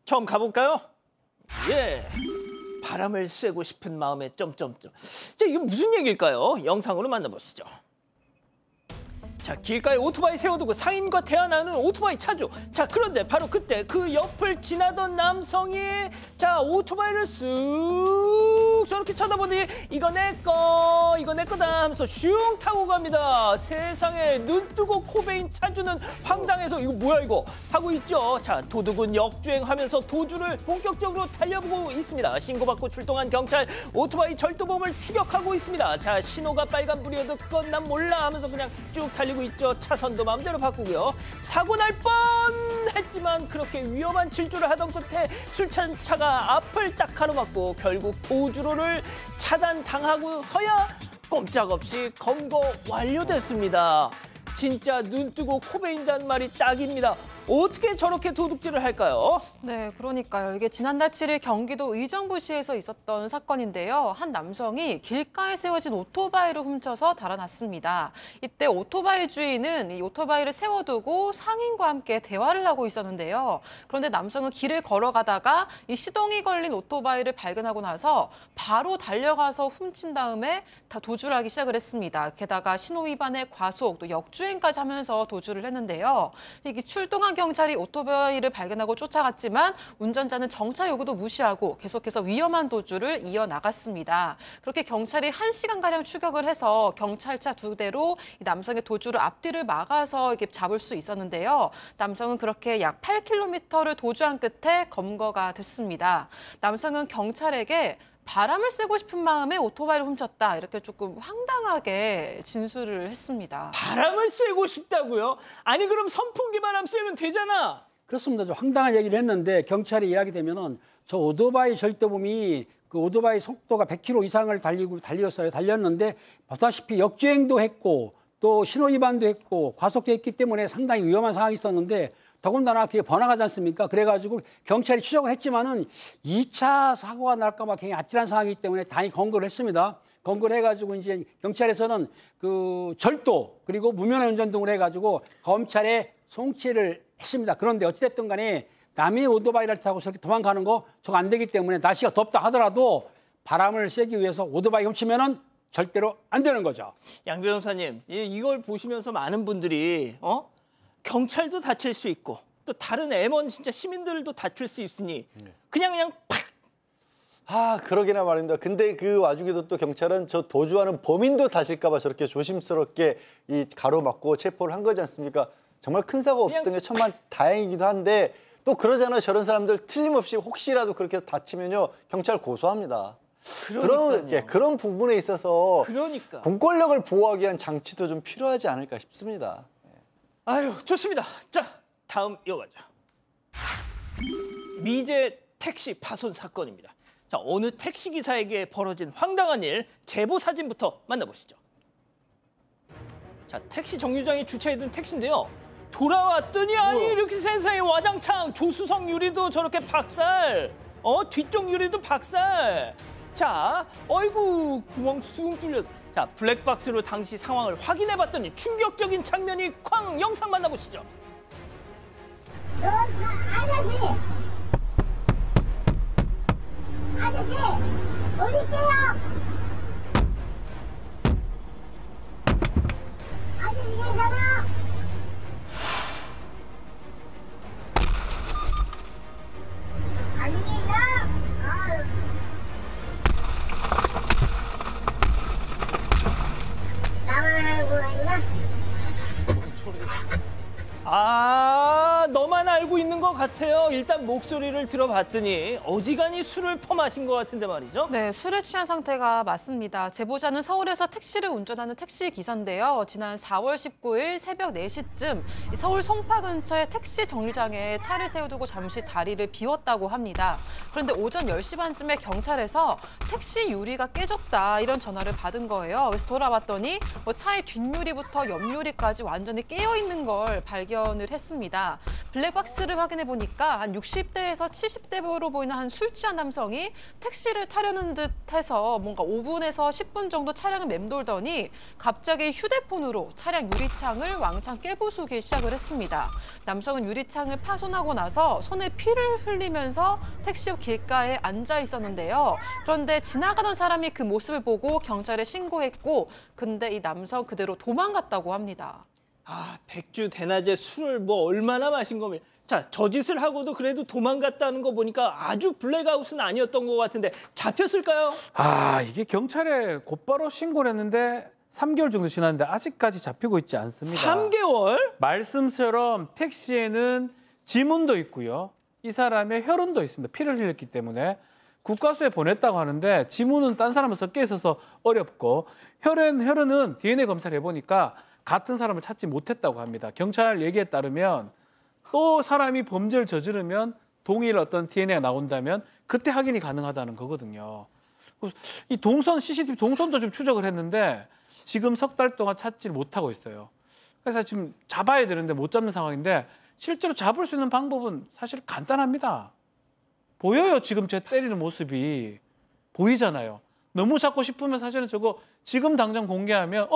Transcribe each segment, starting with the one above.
처음 가볼까요? 예. 바람을 쐬고 싶은 마음에 점점점. 자, 이게 무슨 얘기일까요? 영상으로 만나보시죠. 자, 길가에 오토바이 세워두고 상인과 대화나누는 오토바이 차주. 자, 그런데 바로 그때 그 옆을 지나던 남성이 자, 오토바이를 쑥 저렇게 쳐다보더니 이거 내 거다 하면서 슝 타고 갑니다. 세상에, 눈 뜨고 코 베인 차주는 황당해서 이거 뭐야 이거 하고 있죠. 자, 도둑은 역주행하면서 도주를 본격적으로 달려보고 있습니다. 신고받고 출동한 경찰, 오토바이 절도범을 추격하고 있습니다. 자, 신호가 빨간불이어도 그건 난 몰라 하면서 그냥 쭉 달리고 있죠. 차선도 마음대로 바꾸고요. 사고 날 뻔했지만 그렇게 위험한 질주를 하던 끝에 술 찬 차가 앞을 딱 가로막고 결국 보주로를 차단당하고서야 꼼짝없이 검거 완료됐습니다. 진짜 눈 뜨고 코 베인다는 말이 딱입니다. 어떻게 저렇게 도둑질을 할까요? 네, 그러니까요. 이게 지난달 7일 경기도 의정부시에서 있었던 사건인데요. 한 남성이 길가에 세워진 오토바이를 훔쳐서 달아났습니다. 이때 오토바이 주인은 이 오토바이를 세워두고 상인과 함께 대화를 하고 있었는데요. 그런데 남성은 길을 걸어가다가 이 시동이 걸린 오토바이를 발견하고 나서 바로 달려가서 훔친 다음에 다 도주를 하기 시작을 했습니다. 게다가 신호 위반에 과속, 또 역주행까지 하면서 도주를 했는데요. 이게 출동한 경찰이 오토바이를 발견하고 쫓아갔지만 운전자는 정차 요구도 무시하고 계속해서 위험한 도주를 이어나갔습니다. 그렇게 경찰이 1시간가량 추격을 해서 경찰차 2대로 이 남성의 도주를 앞뒤를 막아서 이렇게 잡을 수 있었는데요. 남성은 그렇게 약 8km를 도주한 끝에 검거가 됐습니다. 남성은 경찰에게 바람을 쐬고 싶은 마음에 오토바이를 훔쳤다, 이렇게 조금 황당하게 진술을 했습니다. 바람을 쐬고 싶다고요? 아니 그럼 선풍기 바람 쐬면 되잖아. 그렇습니다. 좀 황당한 얘기를 했는데 경찰이 이야기되면은 저 오토바이 절도범이 그 오토바이 속도가 100km 이상을 달렸는데 보다시피 역주행도 했고 또 신호 위반도 했고 과속도 했기 때문에 상당히 위험한 상황이 있었는데 더군다나 그게 번화가지 않습니까? 그래가지고 경찰이 추적을 했지만은 2차 사고가 날까 봐 굉장히 아찔한 상황이기 때문에 다행히 검거를 했습니다. 검거를 해가지고 이제 경찰에서는 그 절도 그리고 무면허 운전 등을 해가지고 검찰에 송치를 했습니다. 그런데 어찌됐든 간에 남의 오토바이를 타고 저렇게 도망가는 거 저거 안 되기 때문에 날씨가 덥다 하더라도 바람을 쐬기 위해서 오토바이 훔치면은 절대로 안 되는 거죠. 양 변호사님, 이걸 보시면서 많은 분들이 경찰도 다칠 수 있고 또 다른 M1 진짜 시민들도 다칠 수 있으니 그냥 팍! 아, 그러기나 말입니다. 근데 그 와중에도 또 경찰은 저 도주하는 범인도 다칠까 봐 저렇게 조심스럽게 이 가로막고 체포를 한 거지 않습니까? 정말 큰 사고 없었던 게 천만 다행이기도 한데 또 그러잖아요. 저런 사람들 틀림없이 혹시라도 그렇게 다치면요 경찰 고소합니다. 그런 부분에 있어서 공권력을 보호하기 위한 장치도 좀 필요하지 않을까 싶습니다. 아유, 좋습니다. 자, 다음 이어가죠. 미제 택시 파손 사건입니다. 자, 어느 택시기사에게 벌어진 황당한 일, 제보 사진부터 만나보시죠. 자, 택시 정류장에 주차해둔 택시인데요. 돌아왔더니 아니 이렇게 세상에 와장창 조수석 유리도 저렇게 박살, 뒤쪽 유리도 박살. 자, 어이구 구멍 쑥 뚫려. 자, 블랙박스로 당시 상황을 확인해봤더니 충격적인 장면이 쾅! 영상 만나보시죠. 아저씨, 돌릴게요. 아저씨 괜찮아? 아, 너만 알고 있는 것 같아요. 일단 목소리를 들어봤더니 어지간히 술을 퍼마신 것 같은데 말이죠. 네, 술에 취한 상태가 맞습니다. 제보자는 서울에서 택시를 운전하는 택시 기사인데요. 지난 4월 19일 새벽 4시쯤 서울 송파 근처의 택시 정류장에 차를 세워두고 잠시 자리를 비웠다고 합니다. 그런데 오전 10시 반쯤에 경찰에서 택시 유리가 깨졌다, 이런 전화를 받은 거예요. 그래서 돌아봤더니 차의 뒷유리부터 옆유리까지 완전히 깨어있는 걸 발견을 했습니다. 블랙박스를 확인해 보니 보니까 한 60대에서 70대로 보이는 한 술 취한 남성이 택시를 타려는 듯해서 뭔가 5분에서 10분 정도 차량을 맴돌더니 갑자기 휴대폰으로 차량 유리창을 왕창 깨부수기 시작을 했습니다. 남성은 유리창을 파손하고 나서 손에 피를 흘리면서 택시 옆 길가에 앉아 있었는데요. 그런데 지나가던 사람이 그 모습을 보고 경찰에 신고했고 근데 이 남성 그대로 도망갔다고 합니다. 아, 백주 대낮에 술을 뭐 얼마나 마신 거면. 자, 저 짓을 하고도 그래도 도망갔다는 거 보니까 아주 블랙아웃은 아니었던 것 같은데 잡혔을까요? 아, 이게 경찰에 곧바로 신고를 했는데 3개월 정도 지났는데 아직까지 잡히고 있지 않습니다. 3개월? 말씀처럼 택시에는 지문도 있고요. 이 사람의 혈흔도 있습니다. 피를 흘렸기 때문에. 국과수에 보냈다고 하는데 지문은 딴 사람은 섞여 있어서 어렵고 혈흔은 DNA 검사를 해보니까 같은 사람을 찾지 못했다고 합니다. 경찰 얘기에 따르면 또 사람이 범죄를 저지르면 동일 어떤 DNA가 나온다면 그때 확인이 가능하다는 거거든요. 이 동선, CCTV 동선도 좀 추적을 했는데 지금 석 달 동안 찾지 못하고 있어요. 그래서 지금 잡아야 되는데 못 잡는 상황인데 실제로 잡을 수 있는 방법은 사실 간단합니다. 보여요. 지금 제 때리는 모습이 보이잖아요. 너무 잡고 싶으면 사실은 저거 지금 당장 공개하면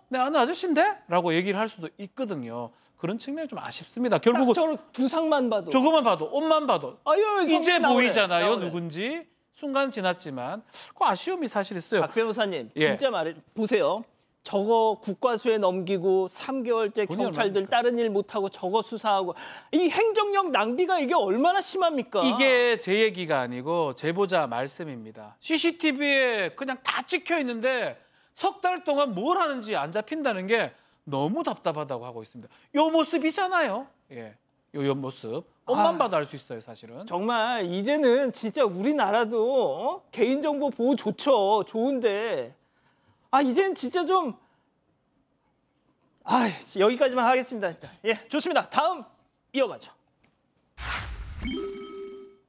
내 아는 아저씨인데? 라고 얘기를 할 수도 있거든요. 그런 측면이 좀 아쉽습니다. 결국은 저는 두상만 봐도. 저것만 봐도, 옷만 봐도 아유, 이제 보이잖아요. 나오네. 누군지. 순간 지났지만 그 아쉬움이 사실 있어요. 박 변호사님, 예. 진짜 보세요. 저거 국과수에 넘기고 3개월째 돈이 경찰들 얼마입니까? 다른 일 못하고 저거 수사하고 이 행정력 낭비가 이게 얼마나 심합니까? 이게 제 얘기가 아니고 제보자 말씀입니다. CCTV에 그냥 다 찍혀 있는데 석 달 동안 뭘 하는지 안 잡힌다는 게 너무 답답하다고 하고 있습니다. 요 모습이잖아요. 예, 요 모습. 옷만 봐도 알 수 있어요, 사실은. 정말 이제는 진짜 우리나라도 개인정보 보호 좋죠. 좋은데 이제는 진짜 좀 여기까지만 하겠습니다. 진짜. 예, 좋습니다. 다음 이어가죠.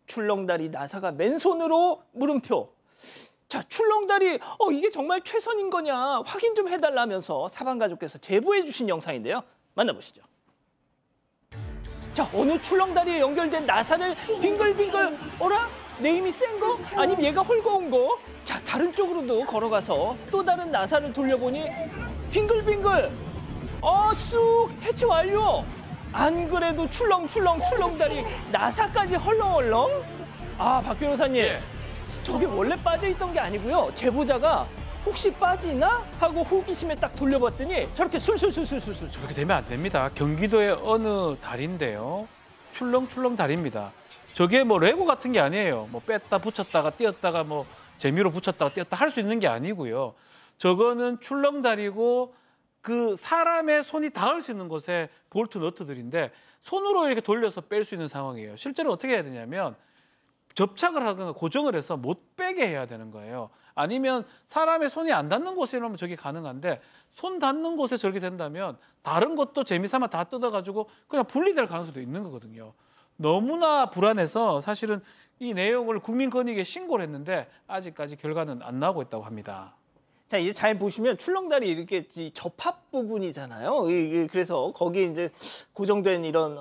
출렁다리 나사가 맨손으로 물음표. 자, 출렁다리 이게 정말 최선인 거냐 확인 좀 해달라면서 사방가족께서 제보해 주신 영상인데요. 만나보시죠. 자, 어느 출렁다리에 연결된 나사를 빙글빙글 어라? 내 힘이 센 거? 아니면 얘가 헐거운 거? 자, 다른 쪽으로도 걸어가서 또 다른 나사를 돌려보니 빙글빙글 쑥 해체 완료. 안 그래도 출렁다리 나사까지 헐렁헐렁. 박 변호사님, 저게 원래 빠져있던 게 아니고요. 제보자가 혹시 빠지나 하고 호기심에 딱 돌려봤더니 저렇게 술술술술술. 그렇게 되면 안 됩니다. 경기도의 어느 다리인데요. 출렁출렁 다리입니다. 저게 뭐 레고 같은 게 아니에요. 뭐 뺐다 붙였다가 띄었다가 뭐 재미로 붙였다가 띄었다 할 수 있는 게 아니고요. 저거는 출렁다리고 그 사람의 손이 닿을 수 있는 곳에 볼트 너트들인데 손으로 이렇게 돌려서 뺄 수 있는 상황이에요. 실제로 어떻게 해야 되냐면 접착을 하거나 고정을 해서 못 빼게 해야 되는 거예요. 아니면 사람의 손이 안 닿는 곳에 이러면 저게 가능한데 손 닿는 곳에 저렇게 된다면 다른 것도 재미삼아 다 뜯어가지고 그냥 분리될 가능성도 있는 거거든요. 너무나 불안해서 사실은 이 내용을 국민권익위에 신고를 했는데 아직까지 결과는 안 나오고 있다고 합니다. 자, 이제 잘 보시면 출렁다리 이렇게 접합 부분이잖아요. 그래서 거기에 이제 고정된 이런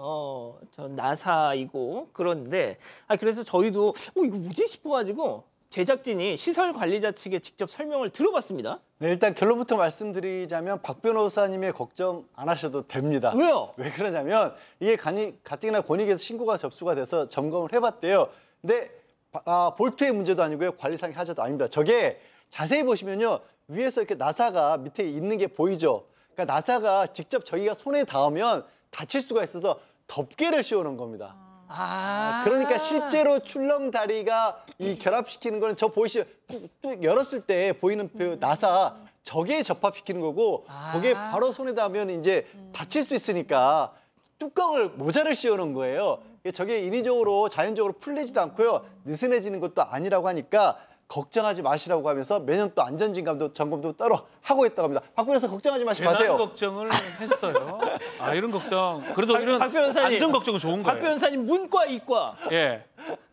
저 나사이고 그런데 그래서 저희도 이거 뭐지 싶어가지고 제작진이 시설 관리자 측에 직접 설명을 들어봤습니다. 네, 일단 결론부터 말씀드리자면 박 변호사님의 걱정 안 하셔도 됩니다. 왜요? 왜 그러냐면 이게 가뜩이나 권익위에서 신고가 접수가 돼서 점검을 해봤대요. 근데 볼트의 문제도 아니고요. 관리상의 하자도 아닙니다. 저게 자세히 보시면요. 위에서 이렇게 나사가 밑에 있는 게 보이죠. 그러니까 나사가 직접 저희가 손에 닿으면 다칠 수가 있어서 덮개를 씌워놓은 겁니다. 그러니까 실제로 출렁다리가 이 결합시키는 거는 저 보이시죠? 또 열었을 때 보이는 그 나사 저게 접합시키는 거고 거기에 바로 손에 닿으면 이제 다칠 수 있으니까 뚜껑을 모자를 씌워놓은 거예요. 저게 인위적으로 자연적으로 풀리지도 않고요. 느슨해지는 것도 아니라고 하니까 걱정하지 마시라고 하면서 매년 또 안전진감도 점검도 따로 하고 있다고 합니다. 박 변호사 걱정하지 마세요. 대단한 걱정을 했어요. 이런 걱정. 그래도 이런 안전 걱정은 좋은 거예요. 박 변호사님 문과 이과. 예,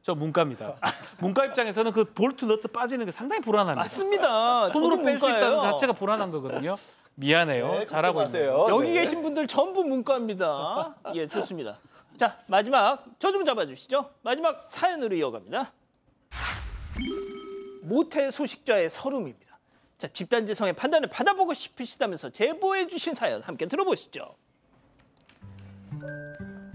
저 문과입니다. 문과 입장에서는 그 볼트 너트 빠지는 게 상당히 불안합니다. 맞습니다. 손으로 뺄 수 문과예요. 있다는 자체가 불안한 거거든요. 미안해요. 네, 잘하고 걱정 있네요. 마세요. 여기 네. 계신 분들 전부 문과입니다. 예, 좋습니다. 자, 마지막 저 좀 잡아주시죠. 마지막 사연으로 이어갑니다. 모태 소식자의 서름입니다. 자, 집단지성의 판단을 받아보고 싶으시다면서 제보해 주신 사연 함께 들어보시죠.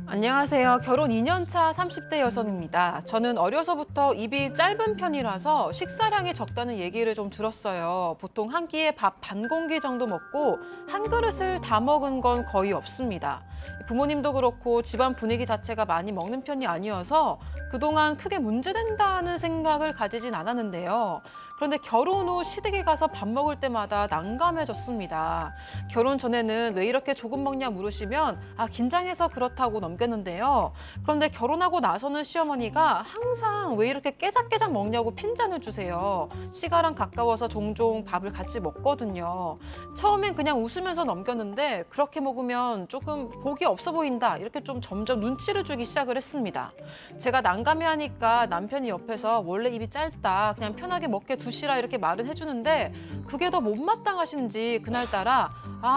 안녕하세요. 결혼 2년차 30대 여성입니다. 저는 어려서부터 입이 짧은 편이라서 식사량이 적다는 얘기를 좀 들었어요. 보통 한 끼에 밥 반 공기 정도 먹고 한 그릇을 다 먹은 건 거의 없습니다. 부모님도 그렇고 집안 분위기 자체가 많이 먹는 편이 아니어서 그동안 크게 문제된다는 생각을 가지진 않았는데요. 그런데 결혼 후 시댁에 가서 밥 먹을 때마다 난감해졌습니다. 결혼 전에는 왜 이렇게 조금 먹냐 물으시면 긴장해서 그렇다고 넘겼는데요. 그런데 결혼하고 나서는 시어머니가 항상 왜 이렇게 깨작깨작 먹냐고 핀잔을 주세요. 시가랑 가까워서 종종 밥을 같이 먹거든요. 처음엔 그냥 웃으면서 넘겼는데 그렇게 먹으면 조금 복이 없어 보인다 이렇게 좀 점점 눈치를 주기 시작을 했습니다. 제가 난감해하니까 남편이 옆에서 원래 입이 짧다 그냥 편하게 먹게 두시라 이렇게 말은 해주는데 그게 더 못마땅하신지 그날따라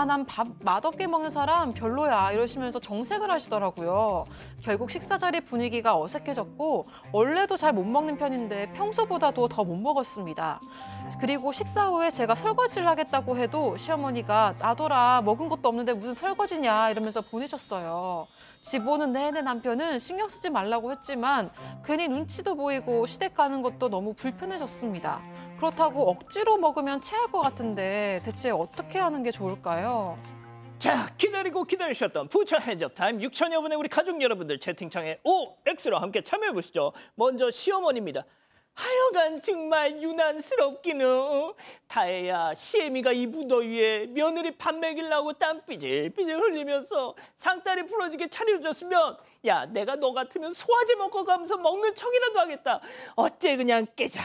난 밥 맛없게 먹는 사람 별로야 이러시면서 정색을 하시더라고요. 결국 식사 자리 분위기가 어색해졌고 원래도 잘 못 먹는 편인데 평소보다도 더 못 먹었습니다. 그리고 식사 후에 제가 설거지를 하겠다고 해도 시어머니가 나더라 먹은 것도 없는데 무슨 설거지냐 이러면서 보내셨어요. 집 오는 내내 남편은 신경 쓰지 말라고 했지만 괜히 눈치도 보이고 시댁 가는 것도 너무 불편해졌습니다. 그렇다고 억지로 먹으면 체할 것 같은데 대체 어떻게 하는 게 좋을까요? 자, 기다리고 기다리셨던 부처 핸즈업 타임 6천여 분의 우리 가족 여러분들 채팅창에 OX로 함께 참여해 보시죠. 먼저 시어머니입니다. 하여간 정말 유난스럽기는 다혜야 시애미가 이 무더위에 며느리 밥 먹이려고 땀 삐질삐질 흘리면서 상다리 부러지게 차려줬으면 야 내가 너 같으면 소화제 먹고 가면서 먹는 척이라도 하겠다. 어째 그냥 깨작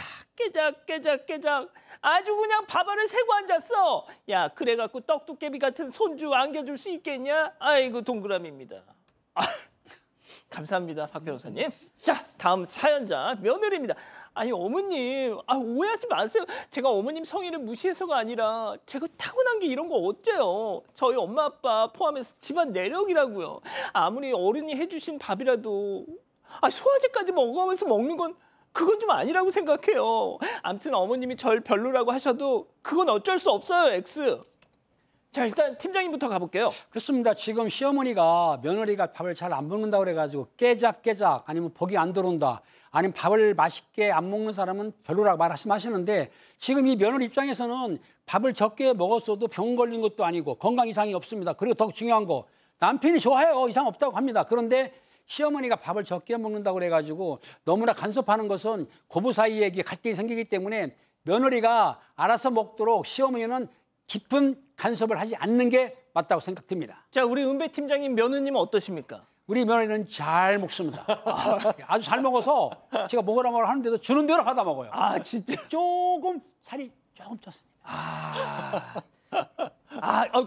아주 그냥 밥알을 새고 앉았어. 야 그래갖고 떡두께비 같은 손주 안겨줄 수 있겠냐? 아이고 동그라미입니다. 감사합니다 박 변호사님. 자 다음 사연자 며느리입니다. 아니 어머님 오해하지 마세요. 제가 어머님 성의를 무시해서가 아니라 제가 타고난 게 이런 거 어째요. 저희 엄마 아빠 포함해서 집안 내력이라고요. 아무리 어른이 해주신 밥이라도 소화제까지 먹어가면서 먹는 건 그건 좀 아니라고 생각해요. 아무튼 어머님이 절 별로라고 하셔도 그건 어쩔 수 없어요 X. 자 일단 팀장님부터 가볼게요. 그렇습니다. 지금 시어머니가 며느리가 밥을 잘 안 먹는다고 그래가지고 깨작 아니면 복이 안 들어온다. 아니면 밥을 맛있게 안 먹는 사람은 별로라고 말씀하시는데 지금 이 며느리 입장에서는 밥을 적게 먹었어도 병 걸린 것도 아니고 건강 이상이 없습니다. 그리고 더 중요한 거 남편이 좋아해요. 이상 없다고 합니다. 그런데 시어머니가 밥을 적게 먹는다고 그래가지고 너무나 간섭하는 것은 고부 사이에 갈등이 생기기 때문에 며느리가 알아서 먹도록 시어머니는 깊은 간섭을 하지 않는 게 맞다고 생각됩니다. 자 우리 은배 팀장님 며느님은 어떠십니까? 우리 며느리는 잘 먹습니다. 아주 잘 먹어서 제가 먹으라 하는데도 주는 대로 받아 먹어요. 진짜? 조금 살이 조금 쪘습니다.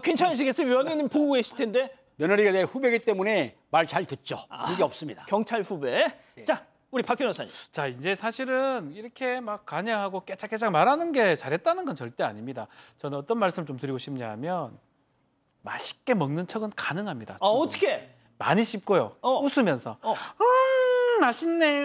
괜찮으시겠어요? 며느님 보고 계실 텐데. 며느리가 내 후배이기 때문에 말 잘 듣죠. 그게 없습니다. 경찰 후배. 네. 자, 우리 박 변호사님. 자, 이제 사실은 이렇게 막 관여하고 깨작깨작 말하는 게 잘했다는 건 절대 아닙니다. 저는 어떤 말씀 좀 드리고 싶냐 하면 맛있게 먹는 척은 가능합니다. 어떻게? 많이 씹고요. 웃으면서. 맛있네.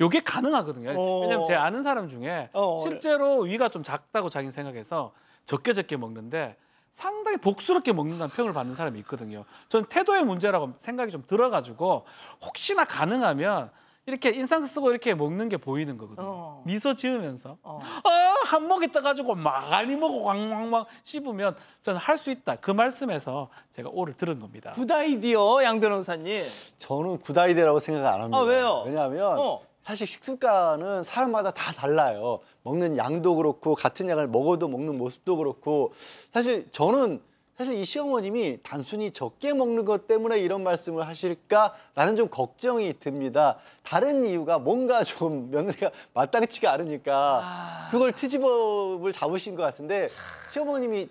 요게 가능하거든요. 왜냐면 제 아는 사람 중에 실제로 위가 좀 작다고 자기는 생각해서 적게 먹는데 상당히 복스럽게 먹는다는 평을 받는 사람이 있거든요. 저는 태도의 문제라고 생각이 좀 들어가지고 혹시나 가능하면 이렇게 인상 쓰고 이렇게 먹는 게 보이는 거거든요. 미소 지으면서 한 목이 떠가지고 많이 먹고 광광광 씹으면 저는 할 수 있다. 그 말씀에서 제가 오를 들은 겁니다. 굿 아이디어 양 변호사님. 저는 굿 아이디어라고 생각 안 합니다. 왜요? 왜냐하면 사실 식습관은 사람마다 다 달라요. 먹는 양도 그렇고 같은 양을 먹어도 먹는 모습도 그렇고 사실 저는 이 시어머님이 단순히 적게 먹는 것 때문에 이런 말씀을 하실까라는 좀 걱정이 듭니다. 다른 이유가 뭔가 좀 며느리가 마땅치가 않으니까 그걸 트집업을 잡으신 것 같은데 시어머님이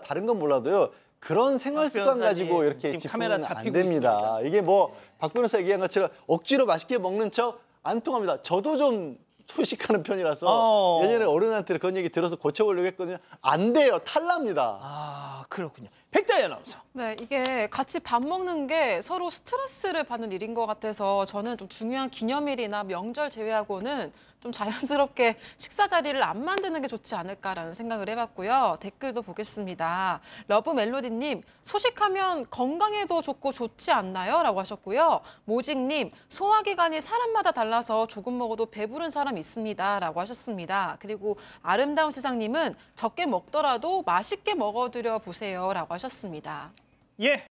다른 건 몰라도요. 그런 생활 습관 가지고 이렇게 짚으면 안 됩니다. 있습니다. 이게 박 변호사 얘기한 것처럼 억지로 맛있게 먹는 척 안 통합니다. 저도 좀 소식하는 편이라서 예전에 어른한테 그런 얘기 들어서 고쳐보려고 했거든요. 안 돼요. 탈납니다. 그렇군요. 백다희 아나운서. 네, 이게 같이 밥 먹는 게 서로 스트레스를 받는 일인 것 같아서 저는 좀 중요한 기념일이나 명절 제외하고는 좀 자연스럽게 식사 자리를 안 만드는 게 좋지 않을까라는 생각을 해봤고요. 댓글도 보겠습니다. 러브멜로디님, 소식하면 건강에도 좋고 좋지 않나요? 라고 하셨고요. 모직님, 소화기관이 사람마다 달라서 조금 먹어도 배부른 사람 있습니다. 라고 하셨습니다. 그리고 아름다운 세상님은 적게 먹더라도 맛있게 먹어드려 보세요. 라고 하셨습니다. 예.